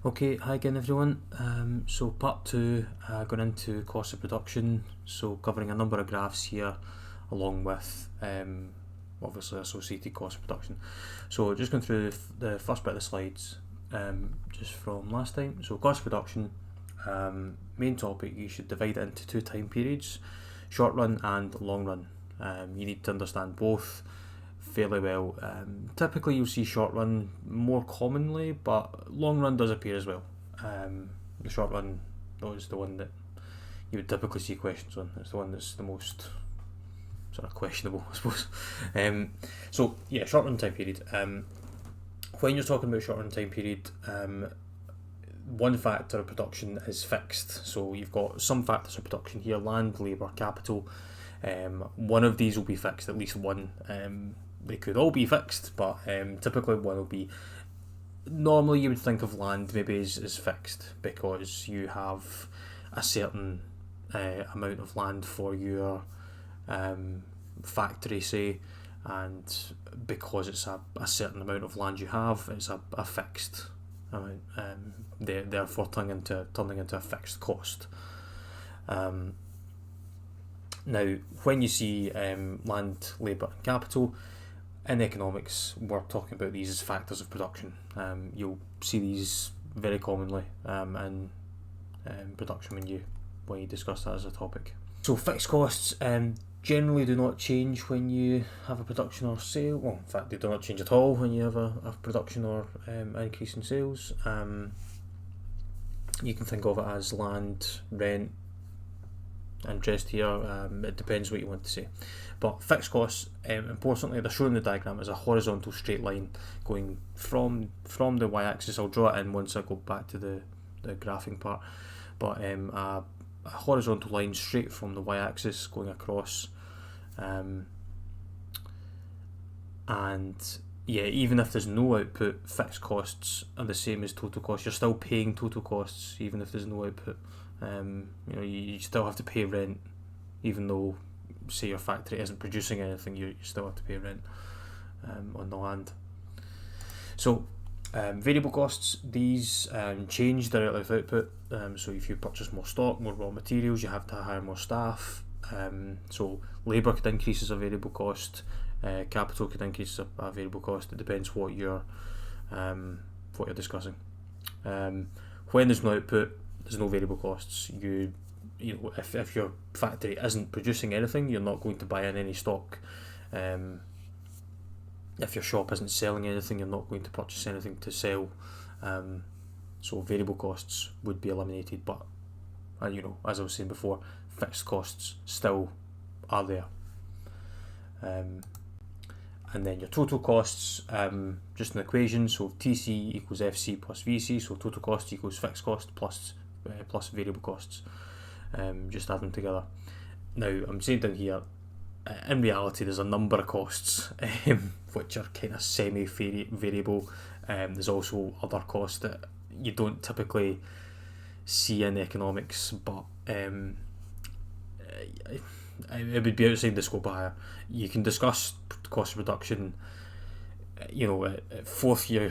Okay, hi again everyone. So part two, going into cost of production, so covering a number of graphs here along with obviously associated cost of production. So just going through the first bit of the slides just from last time. So cost of production, main topic, you should divide it into two time periods, short run and long run. You need to understand both fairly well. Typically, you'll see short run more commonly, but long run does appear as well. The short run is the one that you would typically see questions on. It's the one that's the most sort of questionable, I suppose. So yeah, short run time period. When you're talking about short run time period, one factor of production is fixed. So you've got some factors of production here: land, labour, capital. One of these will be fixed, at least one. They could all be fixed, but typically one will be. Normally, you would think of land maybe as fixed because you have a certain amount of land for your factory, say, and because it's a certain amount of land you have, it's a fixed amount. Therefore, turning into a fixed cost. Now, when you see land, labour, and capital, in economics, we're talking about these as factors of production. You'll see these very commonly in production when you discuss that as a topic. So fixed costs generally do not change when you have a production or sale. Well, in fact, they do not change at all when you have a production or increase in sales. You can think of it as land, rent, interest here. It depends what you want to say. But fixed costs, importantly, they're shown in the diagram as a horizontal straight line going from the y-axis. I'll draw it in once I go back to the graphing part. But a horizontal line straight from the y-axis going across. And yeah, even if there's no output, fixed costs are the same as total costs. You're still paying total costs even if there's no output. You still have to pay rent, even though, say, your factory isn't producing anything. You still have to pay rent on the land. So variable costs, these change directly with output. So if you purchase more stock, more raw materials, you have to hire more staff. So labour could increase as a variable cost. Capital could increase as a variable cost. It depends what you're discussing. When there's no output, there's no variable costs. If your factory isn't producing anything, you're not going to buy in any stock. If your shop isn't selling anything, you're not going to purchase anything to sell. So variable costs would be eliminated, but as I was saying before, fixed costs still are there. And then your total costs, just an equation, so TC equals FC plus VC, so total cost equals fixed cost plus variable costs. Just add them together. Now, I'm saying down here, in reality, there's a number of costs which are kind of semi-variable. There's also other costs that you don't typically see in economics, but it would be outside the scope of hire. You can discuss cost reduction, at fourth year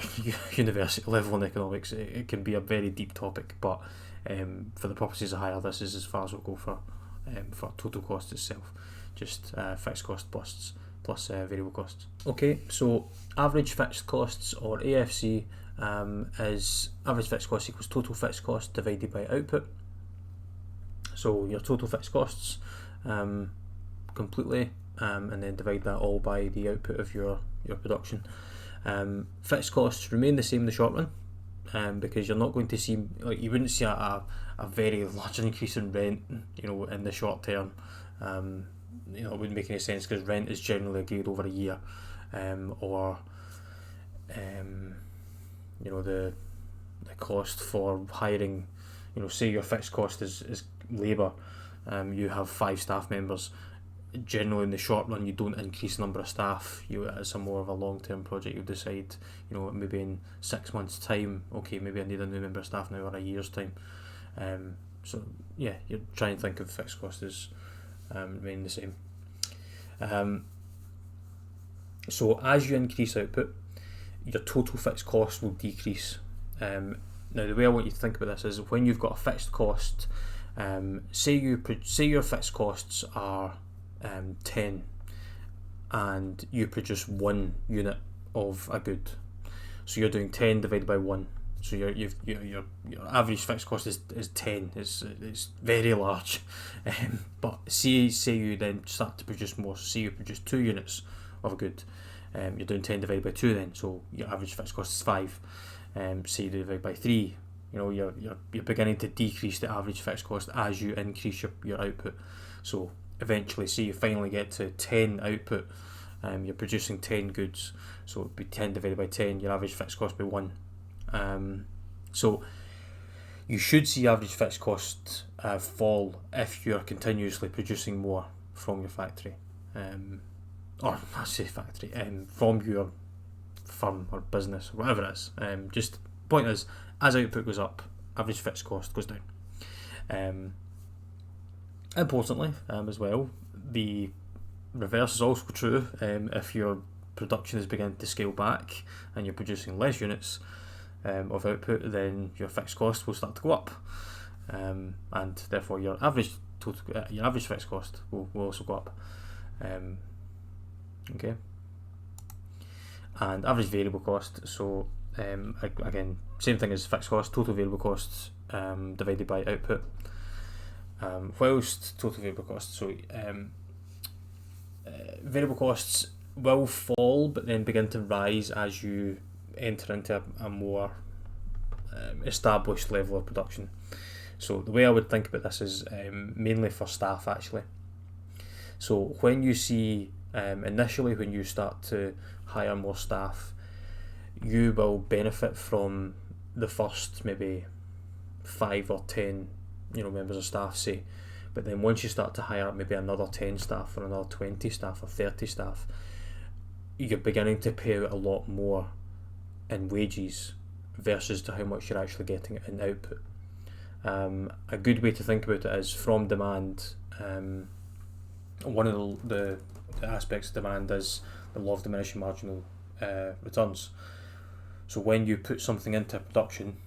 university level in economics. It can be a very deep topic, but for the purposes of hire, this is as far as we'll go for total cost itself, just fixed cost plus variable costs. Okay, so average fixed costs, or AFC, is average fixed cost equals total fixed cost divided by output. So your total fixed costs completely, and then divide that all by the output of your production. Fixed costs remain the same in the short run, because you're not going to see, you wouldn't see a very large increase in rent, in the short term. It wouldn't make any sense because rent is generally agreed over a year, or the cost for hiring, say your fixed cost is labour. You have 5 staff members. Generally, in the short run, you don't increase the number of staff. It's a more of a long-term project. You decide, maybe in 6 months' time, okay, maybe I need a new member of staff now, or a year's time. So yeah, you're trying to think of fixed costs as remaining the same. So as you increase output, your total fixed cost will decrease. Now, the way I want you to think about this is when you've got a fixed cost, say your fixed costs are 10, and you produce 1 unit of a good. So you're doing 10 divided by 1. So your average fixed cost is 10. It's very large. But say you then start to produce more. So say you produce 2 units of a good. You're doing 10 divided by 2 then. So your average fixed cost is 5. Say you divide by 3. You're beginning to decrease the average fixed cost as you increase your output. So eventually, say you finally get to 10 output, you're producing 10 goods, so it'd be 10 divided by 10, your average fixed cost would be 1. So you should see average fixed cost fall if you're continuously producing more from your factory, or I say factory, from your firm or business, or whatever it is. Just point is, as output goes up, average fixed cost goes down. Importantly, as well, the reverse is also true. If your production is beginning to scale back and you're producing less units of output, then your fixed cost will start to go up, and therefore your average fixed cost will also go up. Okay. And average variable cost. So again, same thing as fixed cost. Total variable costs divided by output. Whilst total variable costs, so variable costs will fall but then begin to rise as you enter into a more established level of production. So the way I would think about this is mainly for staff actually. So when you see initially when you start to hire more staff, you will benefit from the first maybe 5 or 10 members of staff, say. But then once you start to hire maybe another 10 staff or another 20 staff or 30 staff, you're beginning to pay out a lot more in wages versus to how much you're actually getting in output. A good way to think about it is from demand. One of the aspects of demand is the law of diminishing marginal returns. So when you put something into production,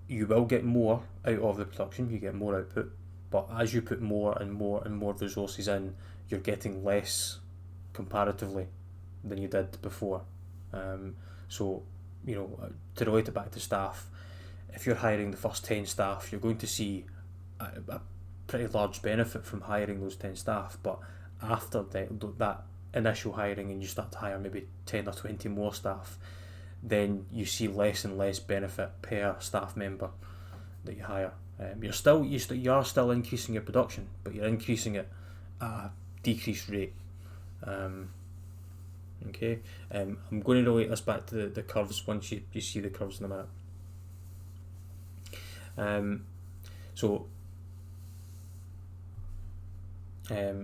you will get more out of the production, you get more output, but as you put more and more and more resources in, you're getting less comparatively than you did before. So, to relate it back to staff, if you're hiring the first 10 staff, you're going to see a pretty large benefit from hiring those 10 staff, but after that initial hiring and you start to hire maybe 10 or 20 more staff, then you see less and less benefit per staff member that you hire. You are still increasing your production, but you're increasing it at a decreased rate. Okay. I'm going to relate this back to the curves once you see the curves in a minute.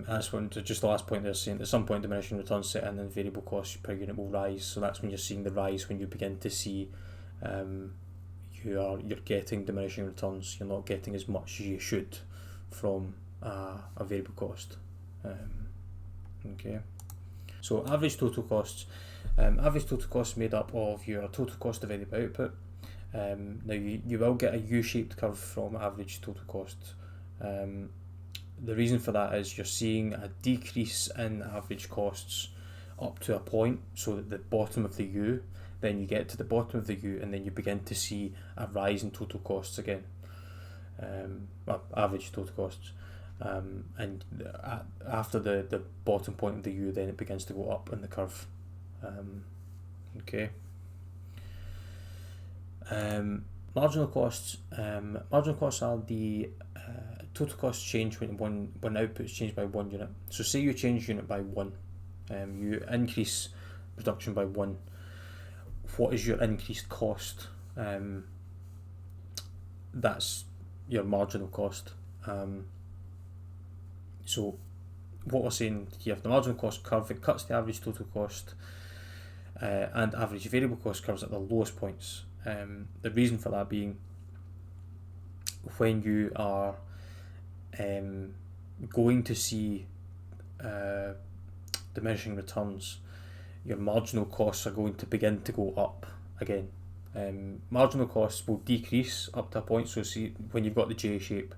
That's when, just the last point there, saying at some point diminishing returns set in and variable costs per unit will rise. So that's when you're seeing the rise, when you begin to see you're getting diminishing returns. You're not getting as much as you should from a variable cost. Okay. So average total costs. Average total costs made up of your total cost divided by output. Now you will get a U-shaped curve from average total costs. The reason for that is you're seeing a decrease in average costs up to a point, so at the bottom of the U, then you get to the bottom of the U and then you begin to see a rise in total costs again, average total costs, and after the bottom point of the U, then it begins to go up in the curve. Okay. Marginal costs. Marginal costs are the total costs change when output is changed by 1 unit. So say you change unit by 1, you increase production by 1. What is your increased cost? That's your marginal cost. So what we're saying here, the marginal cost curve, it cuts the average total cost and average variable cost curves at the lowest points. The reason for that being, when you are going to see diminishing returns, your marginal costs are going to begin to go up again. Marginal costs will decrease up to a point. So see, when you've got the J shape,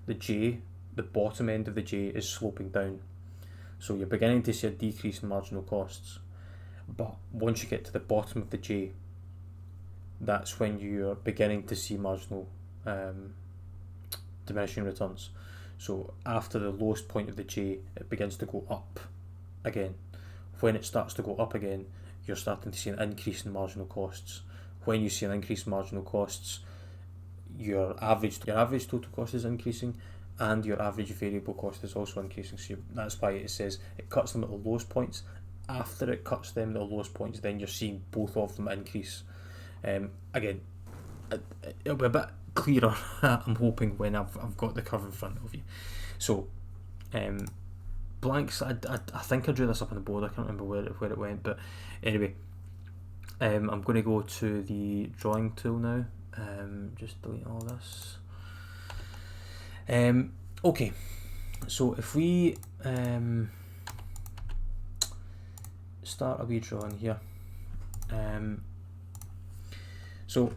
the bottom end of the J is sloping down. So you're beginning to see a decrease in marginal costs. But once you get to the bottom of the J, that's when you're beginning to see marginal diminishing returns. So after the lowest point of the J, it begins to go up again. When it starts to go up again, you're starting to see an increase in marginal costs. When you see an increase in marginal costs, your average total cost is increasing, and your average variable cost is also increasing. So that's why it says it cuts them at the lowest points. After it cuts them at the lowest points, then you're seeing both of them increase. Again, it'll be a bit clearer, I'm hoping, when I've got the curve in front of you. So, blanks, I think I drew this up on the board, I can't remember where it went, but anyway, I'm going to go to the drawing tool now. Just delete all this. Okay, so if we start a wee drawing here, so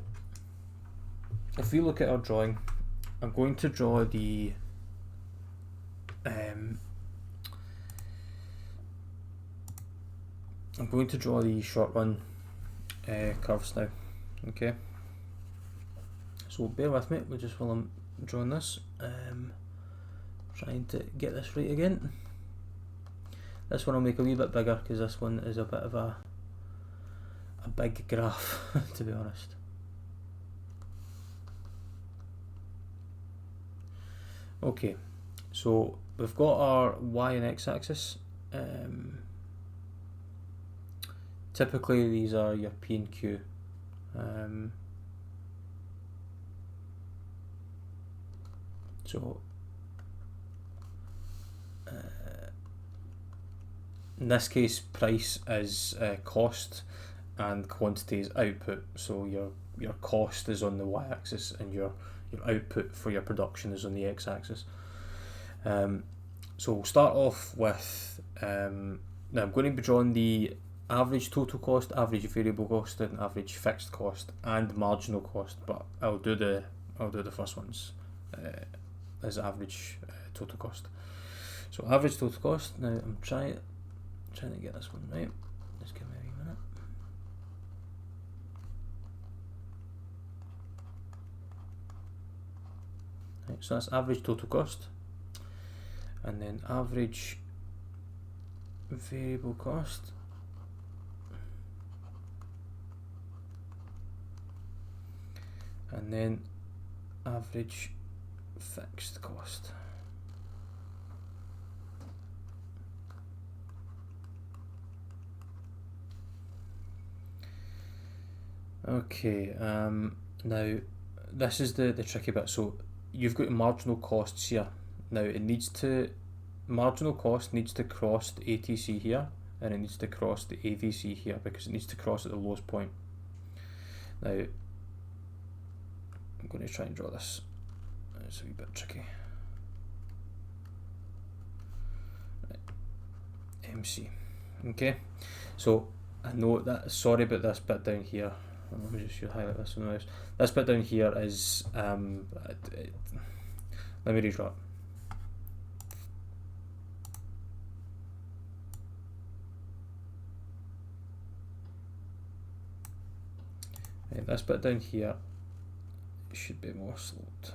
if we look at our drawing, I'm going to draw the short run curves now. Okay, so bear with me just while I'm drawing this. Trying to get this right again. This one I'll make a wee bit bigger because this one is a bit of a big graph to be honest. Okay, so we've got our y and x axis. Typically these are your P and Q. So in this case, price is cost and quantity is output. So your cost is on the y-axis and your output for your production is on the x-axis. So we'll start off with now I'm going to be drawing the average total cost, average variable cost, and average fixed cost, and marginal cost. But I'll do the first ones as average total cost. So average total cost. Now I'm trying to get this one right. Just give me a wee minute. Right, so that's average total cost, and then average variable cost, and then average fixed cost. Okay, now this is the tricky bit. So you've got marginal costs here. Now marginal cost needs to cross the ATC here, and it needs to cross the AVC here because it needs to cross at the lowest point. Now I'm going to try and draw this. It's a wee bit tricky. Right. MC. Okay, so I know that. Sorry about this bit down here. Let me just highlight this one. This bit down here is let me redraw it. Right, this bit down here should be more sloped.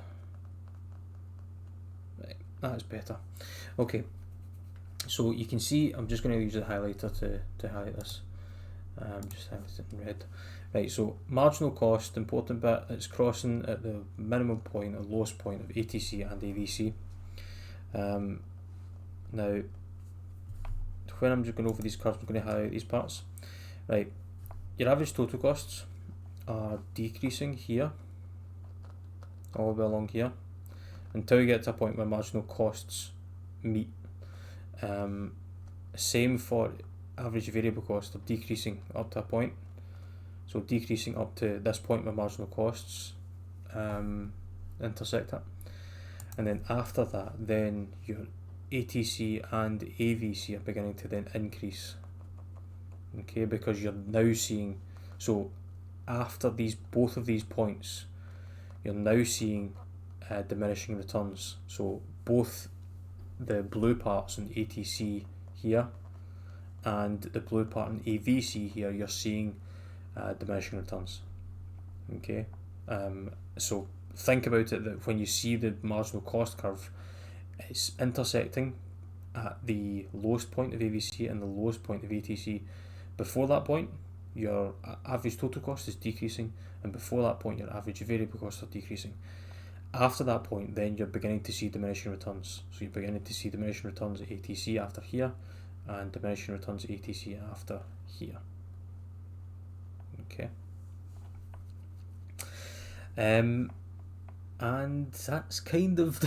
Right, that's better. Okay, so you can see I'm just going to use the highlighter to highlight this. Just highlight it in red. Right, so marginal cost, important bit, it's crossing at the minimum point or lowest point of ATC and AVC. Now, when I'm just going over these curves, I'm going to highlight these parts. Right, your average total costs are decreasing here, all the way along here, until you get to a point where marginal costs meet. Same for average variable cost, of decreasing up to a point. So decreasing up to this point where marginal costs intersect it, and then after that, then your ATC and AVC are beginning to then increase. Okay, because you're now seeing, so after both of these points, you're now seeing diminishing returns. So both the blue parts in ATC here and the blue part in AVC here, you're seeing diminishing returns. Okay, so think about it that when you see the marginal cost curve, it's intersecting at the lowest point of AVC and the lowest point of ATC. Before that point, your average total cost is decreasing, and before that point, your average variable costs are decreasing. After that point, then you're beginning to see diminishing returns. So you're beginning to see diminishing returns at ATC after here, and diminishing returns at ATC after here. Okay. And that's kind of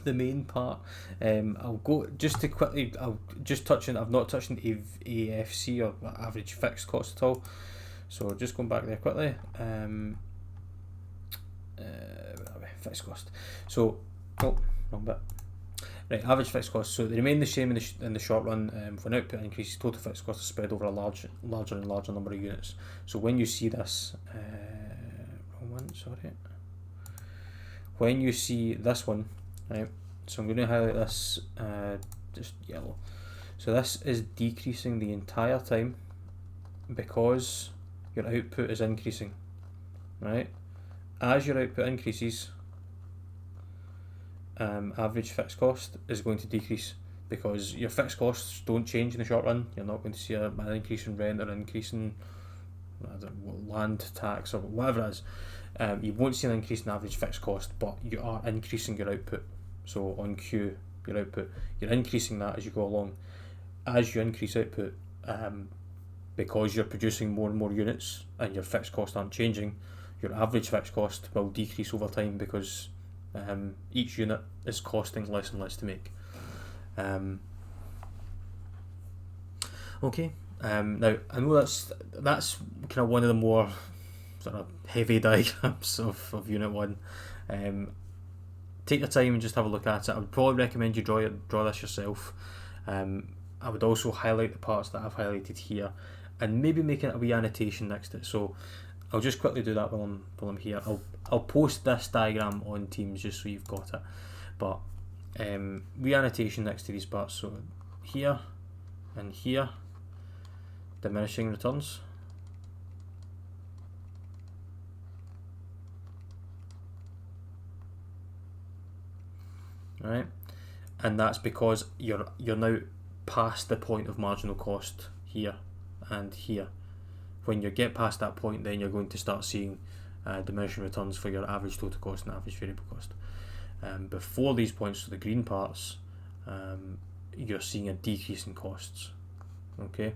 the main part. I'll go just to quickly. I'll just touch on. I've not touched on AFC or average fixed cost at all. So just going back there quickly. Fixed cost. So, wrong bit. Right, average fixed cost. So they remain the same in the short run. When output increases, total fixed cost is spread over a larger and larger number of units. So when you see this, wrong one. Sorry. When you see this one, right, so I'm going to highlight this just yellow. So this is decreasing the entire time because your output is increasing, right? As your output increases, average fixed cost is going to decrease because your fixed costs don't change in the short run. You're not going to see an increase in rent or an increase in land tax or whatever it is. You won't see an increase in average fixed cost, but you are increasing your output. So on Q, your output, you're increasing that as you go along. As you increase output, because you're producing more and more units and your fixed costs aren't changing, your average fixed cost will decrease over time because each unit is costing less and less to make. Okay. Now I know that's kind of one of the more sort of heavy diagrams of Unit 1. Take your time and just have a look at it. I would probably recommend you draw this yourself. I would also highlight the parts that I've highlighted here and maybe make it a wee annotation next to it. So I'll just quickly do that while I'm here. I'll post this diagram on Teams just so you've got it. But wee annotation next to these parts. So here and here, diminishing returns. Right, and that's because you're now past the point of marginal cost here and here. When you get past that point, then you're going to start seeing diminishing returns for your average total cost and average variable cost. Before these points, so the green parts, you're seeing a decrease in costs. Okay,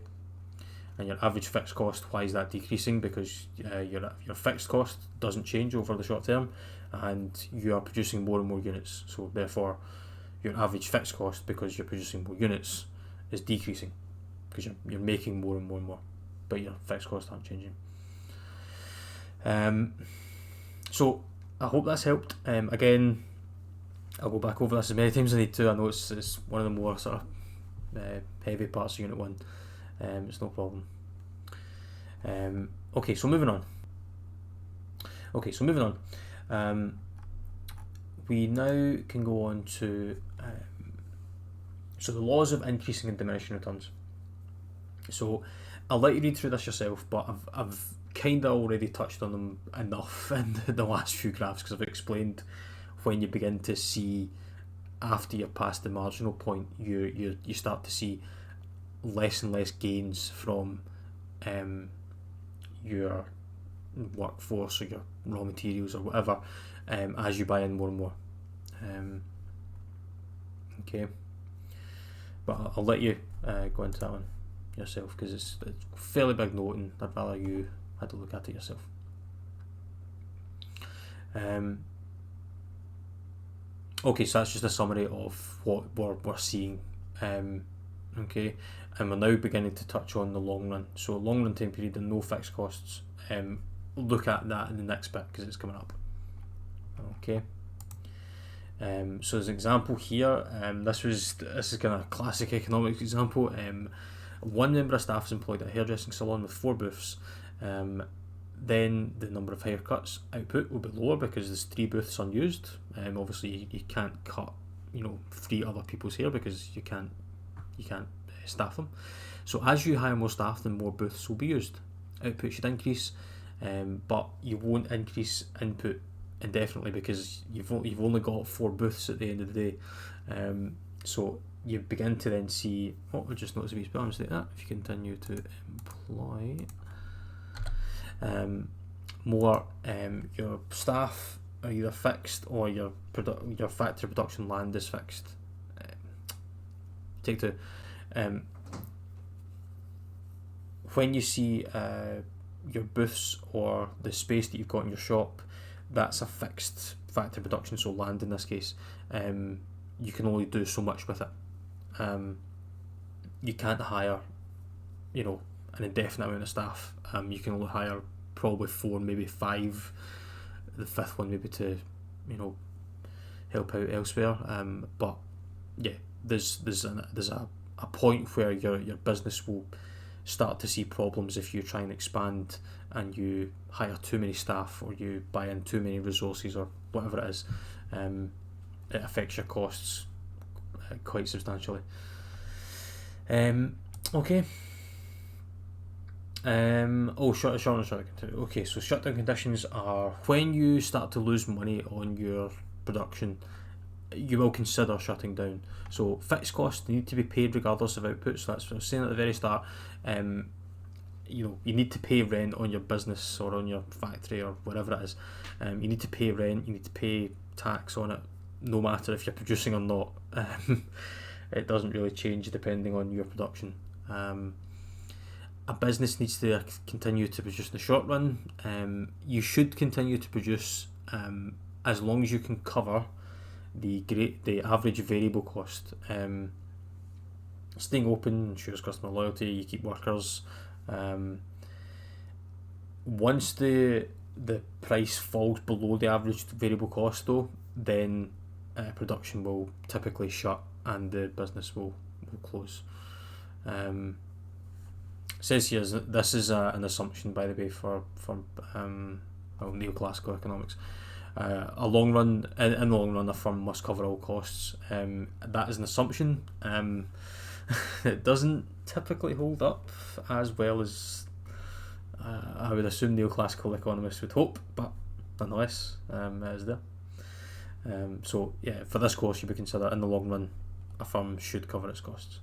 and your average fixed cost, why is that decreasing? Because your fixed cost doesn't change over the short term, and you are producing more and more units. So therefore, your average fixed cost, because you're producing more units, is decreasing because you're making more and more and more, but your fixed costs aren't changing. So I hope that's helped. Again, I'll go back over this as many times as I need to. I know it's one of the more sort of heavy parts of Unit 1. It's no problem. Okay, so moving on. We now can go on to so the laws of increasing and diminishing returns. So I'll let you read through this yourself, but I've kind of already touched on them enough in the last few graphs because I've explained when you begin to see after you're past the marginal point, you start to see less and less gains from your workforce or your raw materials or whatever as you buy in more and more. Okay, but I'll let you go into that one yourself because it's a fairly big note and I'd rather you had to look at it yourself. Okay, so that's just a summary of what we're seeing. Okay, and we're now beginning to touch on the long run. So long run time period and no fixed costs. Look at that in the next bit because it's coming up. Okay. So as an example here, this is kind of a classic economics example. One member of staff is employed at a hairdressing salon with 4 booths. then the number of haircuts output will be lower because there's 3 booths unused. Obviously you can't cut 3 other people's hair because you can't staff them. So as you hire more staff, then more booths will be used. Output should increase, but you won't increase input indefinitely because you've only got 4 booths at the end of the day. So you begin to then see, I just noticed a wee spelling mistake that. If you continue to employ more, your staff are either fixed or your factory production land is fixed. Take 2. When you see your booths or the space that you've got in your shop, that's a fixed factory production, so land in this case. You can only do so much with it. You can't hire, an indefinite amount of staff. You can only hire probably 4, maybe 5. The 5th one maybe to, help out elsewhere. But yeah, there's a point where your business will start to see problems if you try and expand and you hire too many staff or you buy in too many resources or whatever it is. It affects your costs quite substantially. Okay. Shutdown. Okay, so shutdown conditions are when you start to lose money on your production, you will consider shutting down. So fixed costs need to be paid regardless of output. So that's what I was saying at the very start. You need to pay rent on your business or on your factory or whatever it is. You need to pay rent. You need to pay tax on it, no matter if you're producing or not. It doesn't really change depending on your production. A business needs to continue to produce in the short run. You should continue to produce as long as you can cover the average variable cost. Staying open ensures customer loyalty. You keep workers. Once the price falls below the average variable cost, though, then production will typically shut and the business will close. Says here this is an assumption, by the way, for neoclassical economics. In the long run, a firm must cover all costs. That is an assumption. It doesn't typically hold up as well as I would assume neoclassical economists would hope, but nonetheless, it is there. So yeah, for this course, you would consider in the long run, a firm should cover its costs.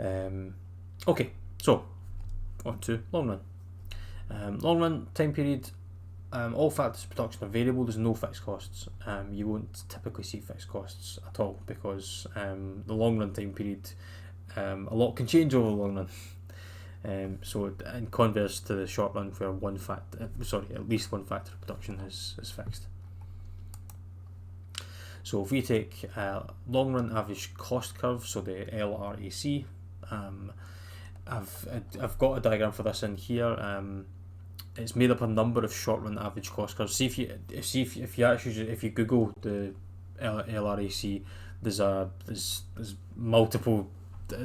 Okay, so on to long run. Long run time period. All factors of production are variable. There's no fixed costs. You won't typically see fixed costs at all because the long run time period, a lot can change over the long run. So in converse to the short run, where at least one factor of production is fixed. So if we take long run average cost curve, so the LRAC, I've got a diagram for this in here. It's made up of a number of short run average cost curves. See if you Google the LRAC, there's multiple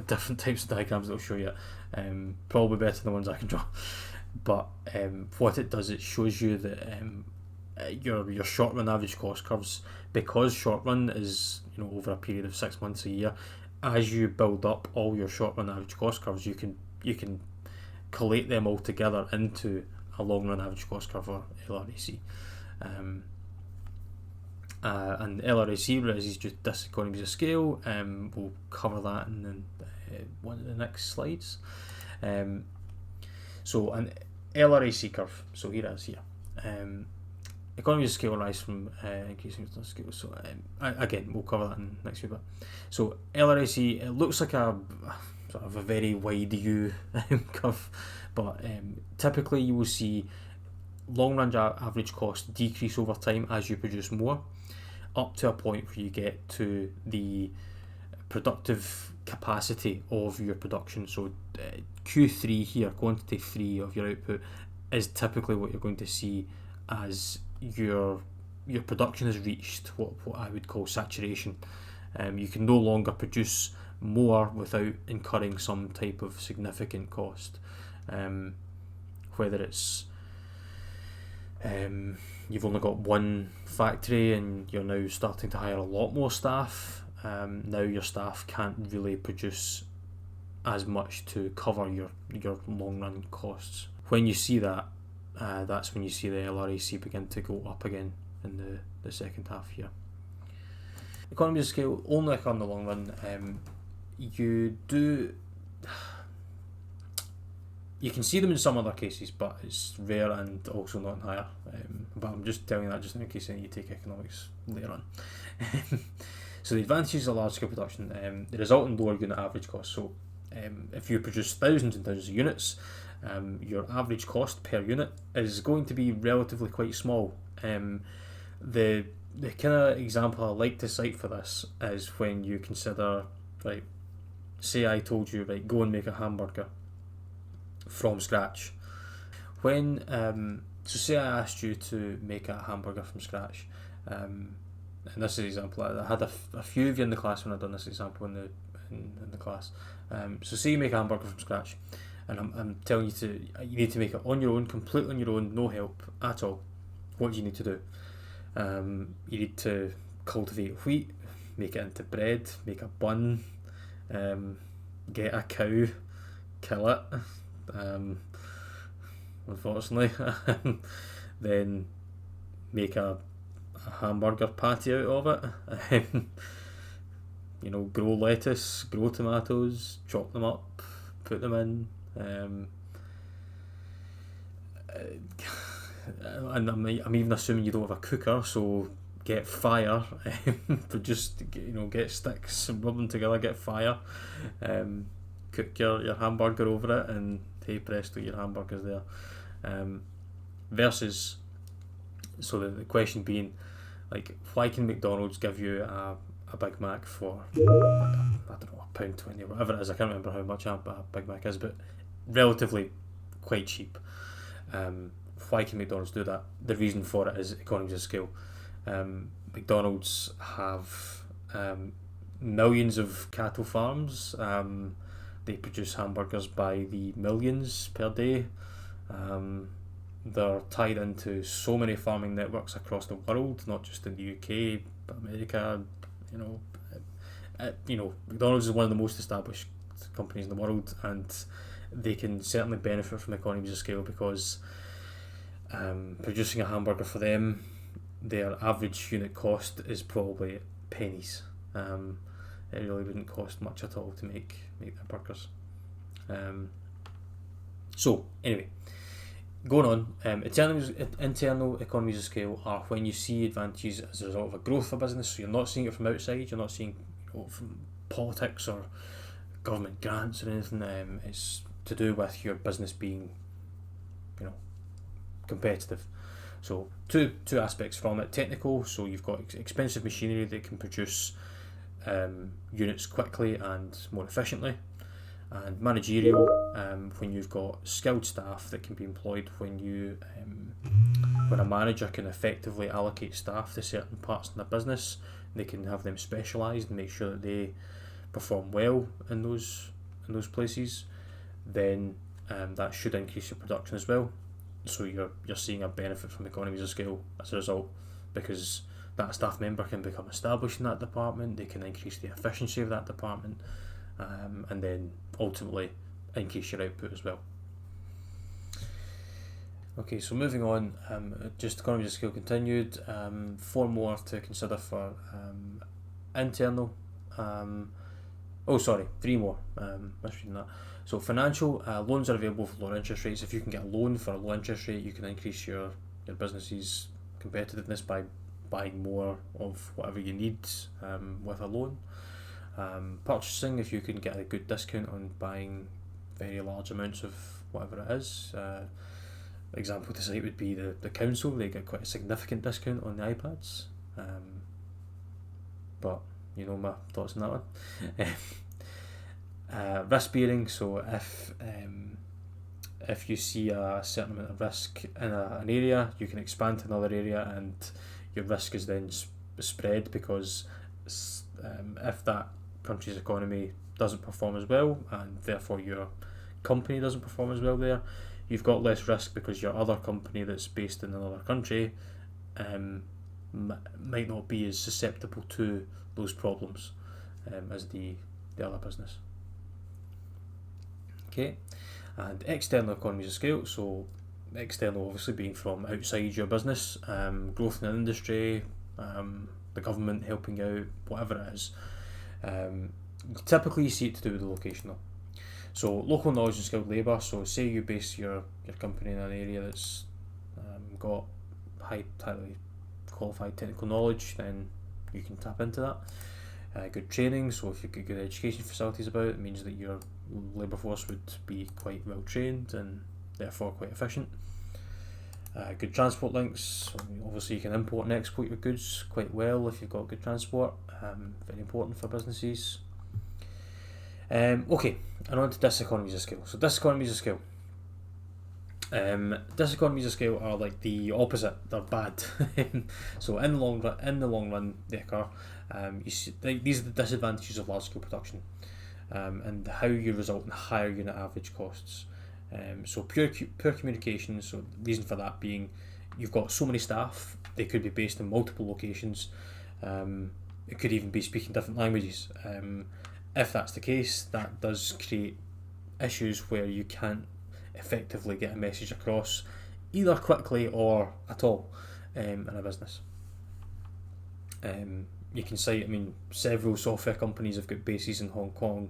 different types of diagrams that will show you. Probably better than the ones I can draw. But what it does, it shows you that your short run average cost curves, because short run is over a period of 6 months a year. As you build up all your short run average cost curves, you can collate them all together into a long run average cost curve, or LRAC. And LRAC is just diseconomies of scale. We'll cover that in one of the next slides. So an LRAC curve. So here it is here. Economies of scale arise from increasing scale. So again, we'll cover that in next week. So LRAC, it looks like a sort of a very wide U curve, but typically you will see long run average cost decrease over time as you produce more, up to a point where you get to the productive capacity of your production. So Q3 here, quantity 3 of your output, is typically what you're going to see as your production has reached what I would call saturation. You can no longer produce more without incurring some type of significant cost. whether it's you've only got one factory and you're now starting to hire a lot more staff. Now your staff can't really produce as much to cover your long run costs. When you see that, that's when you see the LRAC begin to go up again in the second half year. Economies of scale only occur in the long run. You can see them in some other cases, but it's rare and also not in higher. But I'm just telling you that just in case you take economics later on. So the advantages of large scale production, they result in lower unit average costs. So if you produce thousands and thousands of units, your average cost per unit is going to be relatively quite small. The kind of example I like to cite for this is when you consider, right, say I told you, right, go and make a hamburger from scratch. When so say I asked you to make a hamburger from scratch, and this is an example. I had a few of you in the class when I done this example in the class. So say you make a hamburger from scratch, and I'm telling you you need to make it on your own, completely on your own, no help at all. What do you need to do? You need to cultivate wheat, make it into bread, make a bun, get a cow, kill it, unfortunately, then make a hamburger patty out of it. Grow lettuce, grow tomatoes, chop them up, put them in. And I'm even assuming you don't have a cooker, so get fire. But just get sticks and rub them together, get fire, cook your hamburger over it, and hey presto, your hamburger's there. Versus, so the question being, like, why can McDonald's give you a Big Mac for, I don't know, £1.20 or whatever it is? I can't remember how much a Big Mac is, but relatively quite cheap. Why can McDonald's do that? The reason for it is economies of scale. McDonald's have millions of cattle farms. They produce hamburgers by the millions per day. They're tied into so many farming networks across the world, not just in the UK, but America. McDonald's is one of the most established companies in the world, and they can certainly benefit from economies of scale because producing a hamburger for them, their average unit cost is probably pennies. It really wouldn't cost much at all to make their burgers. So anyway, going on, internal economies of scale are when you see advantages as a result of a growth of a business. So you're not seeing it from outside, you're not seeing from politics or government grants or anything. It's to do with your business being competitive. So two aspects from it: technical, so you've got expensive machinery that can produce units quickly and more efficiently, and managerial, when you've got skilled staff that can be employed when a manager can effectively allocate staff to certain parts of the business. They can have them specialised and make sure that they perform well in those places. Then that should increase your production as well. So you're seeing a benefit from economies of scale as a result, because that staff member can become established in that department. They can increase the efficiency of that department, and then ultimately increase your output as well. Okay, so moving on, just economies of scale continued. 4 more to consider for internal. 3 more. Misreading that. So financial, loans are available for lower interest rates. If you can get a loan for a low interest rate, you can increase your business's competitiveness by buying more of whatever you need with a loan. Purchasing, if you can get a good discount on buying very large amounts of whatever it is. Example to cite would be the council. They get quite a significant discount on the iPads. But you know my thoughts on that one. Risk bearing, so if you see a certain amount of risk in an area, you can expand to another area, and your risk is then spread, because if that country's economy doesn't perform as well, and therefore your company doesn't perform as well there, you've got less risk because your other company that's based in another country might not be as susceptible to those problems as the other business. Okay, and external economies of scale. So external obviously being from outside your business, growth in an industry, the government helping out, whatever it is. Typically you see it to do with the location though. So local knowledge and skilled labour, so say you base your company in an area that's got highly qualified technical knowledge, then you can tap into that. Good training, so if you've got good education facilities about, it means that your labour force would be quite well trained and therefore quite efficient. Good transport links, so obviously you can import and export your goods quite well if you've got good transport, very important for businesses. Okay, and on to diseconomies of scale. So diseconomies of scale. Diseconomies of scale are like the opposite. They're bad. So in the long run, they occur. These are the disadvantages of large scale production, and how you result in higher unit average costs. So poor communication. So the reason for that being, you've got so many staff. They could be based in multiple locations. It could even be speaking different languages. If that's the case, that does create issues where you can't effectively get a message across either quickly or at all in a business. You can cite, several software companies have got bases in Hong Kong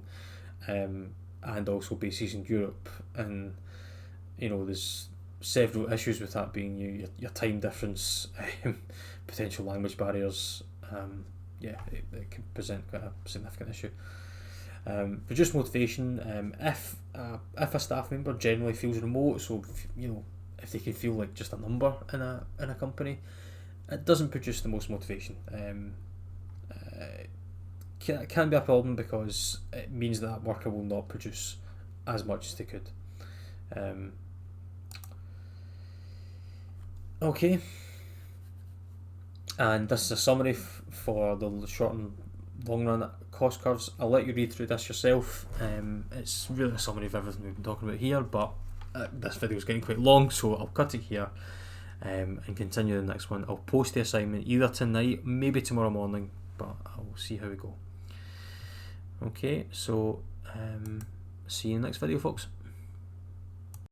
and also bases in Europe, and there's several issues with that being your time difference, potential language barriers. It can present quite a significant issue. Reduced motivation. If a staff member generally feels remote, so if they can feel like just a number in a company, it doesn't produce the most motivation. It can be a problem because it means that worker will not produce as much as they could. Okay, and this is a summary for the short and long run cost curves. I'll let you read through this yourself. It's really a summary of everything we've been talking about here, but this video is getting quite long, so I'll cut it here and continue the next one. I'll post the assignment either tonight, maybe tomorrow morning, but I'll see how we go. Okay, so see you in the next video, folks.